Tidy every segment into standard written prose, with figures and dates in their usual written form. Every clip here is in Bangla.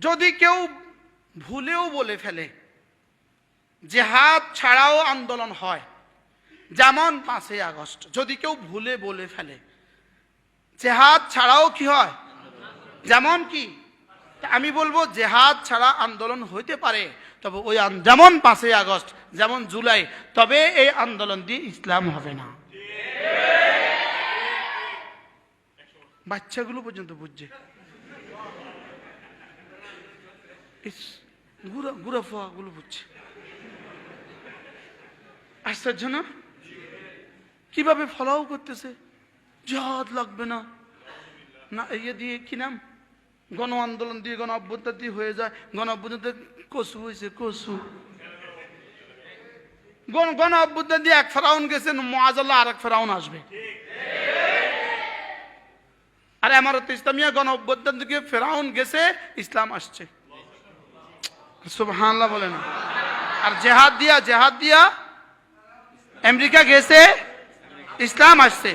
যদি কেউ ভুলেও বলে ফেলে জিহাদ ছাড়াও আন্দোলন হয়, যেমন 5ই আগস্ট, যদি কেউ ভুলে বলে ফেলে জিহাদ ছাড়াও কি হয়, যেমন কি, আমি বলবো জিহাদ ছাড়া আন্দোলন হইতে পারে, তবে ওই যেমন 5ই আগস্ট, যেমন জুলাই, তবে এই আন্দোলন দিয়ে ইসলাম হবে না। বাচ্চাগুলো পর্যন্ত বুঝছে, গুড়া গুলো বুঝছে। আশ্চর্য না? কিভাবে ফলাও করতেছে, জিহাদ লাগবে না, না ইয়ে দিয়ে কি নাম, গণ আন্দোলন দিয়ে, গণ অভ্যুত্থান দিয়ে হয়ে যায়, গণ অভ্যুত্থান কসু হয়েছে, কসু গণ অভ্যুত্থান দিয়ে এক ফেরাউন গেছে, মুআজ্জাল্লাহ আর এক ফেরাউন আসবে। আরে আমারত ইসলামিয়া গণ অভ্যুত্থান থেকে ফেরাউন গেছে, ইসলাম আসছে। সুবহানাল্লাহ বলেন। আর জিহাদ দিয়া আমেরিকা গেছে, ইসলাম আসছে।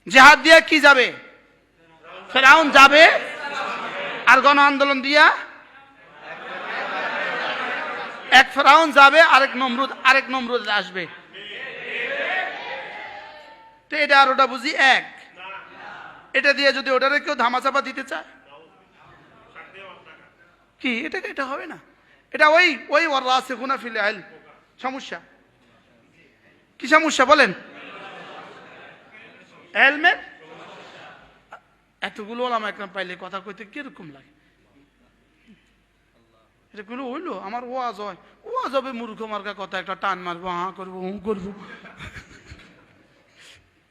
জিহাদ দিয়া কি যাবে, ফেরাউন যাবে, আর গণ আন্দোলন দিয়া এক ফেরাউন যাবে, আরেক নমরুদ আসবে। তো এটা আর ওটা বুঝি এক, এটা দিয়ে যদি ওটারে কেউ ধামাচাপা দিতে চায় কি, এটা হবে না। এটা ওই ওয়ারাসিখুনা ফিল ইলম সমস্যা। কি সমস্যা বলেন? ইলমের এতগুলো ওলামা একরাম পাইলে কথা কইতে কিরকম লাগে। এটা কোনো হইলো আমার ওয়াজ হয়, ওয়াজ হবে মূর্খ মার্কা কথা, একটা টান মারবো, হা করবো, হু করবো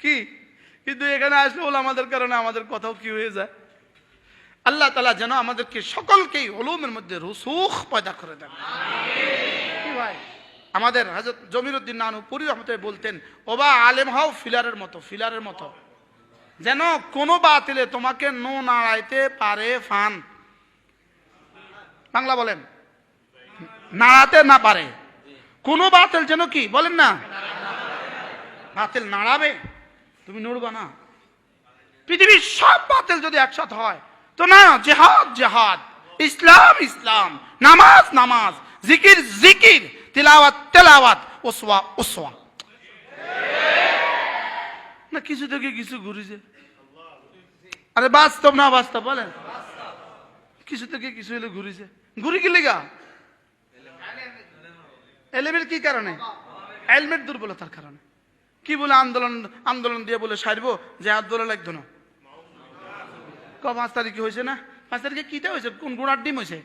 কি, কিন্তু এখানে আসলে ওলামাদের কারণে আমাদের কথাও কি হয়ে যায়। আল্লাহ তাআলা যেন আমাদেরকে সকলকেই উলুমের মধ্যে রুসুখ পয়দা করে দেন। কি ভাই, আমাদের হযরত জমিরউদ্দিন নানুপুরি রহমতুল্লাহ বলতেন, ওবা আলেম হও ফিলারের মতো, যেন কোনো বাতিলে তোমাকে নো নাড়াইতে পারে ফান। বাংলা বলেন, নাড়াতে না পারে কোনো বাতিল, যেন কি বলেন না, বাতিল নাড়াবে, তুমি নড়বা না। পৃথিবীর সব বাতিল যদি একসাথে হয় তো না, জিহাদ, ইসলাম, নামাজ, জিকির, তেলাওয়াত, ওসওয়া না, কিছু থেকে কিছু ঘুরিছে। আরে বাস্তব না বাস্তব বলেন, কিছু থেকে কিছু হলে ঘুরিছে, ঘুরি কি লিগা, এলেমের কি কারণে, এলমের দুর্বলতার কারণে। কি বলে আন্দোলন দিয়ে বলে সারবো, যে হাত ধরে লাগতো না। 5 তারিখে হয়েছে না, 5 তারিখে কিটা হয়েছে, কোন গুড়ার ডিম হয়েছে,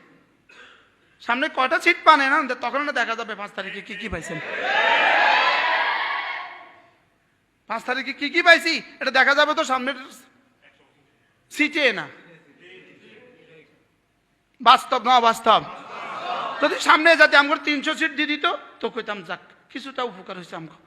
সামনে কয়টা সিট পানে না, তখন দেখা যাবে 5 তারিখে কি পাইছেন। 5 তারিখে কি পাইছি এটা দেখা যাবে তো সামনের সিটে না। বাস্তব না বাস্তব? যদি সামনে যাতে আমার 300 সিট দিয়ে দিত তো কইতাম যাক কিছুটা উপকার হয়েছে আমার।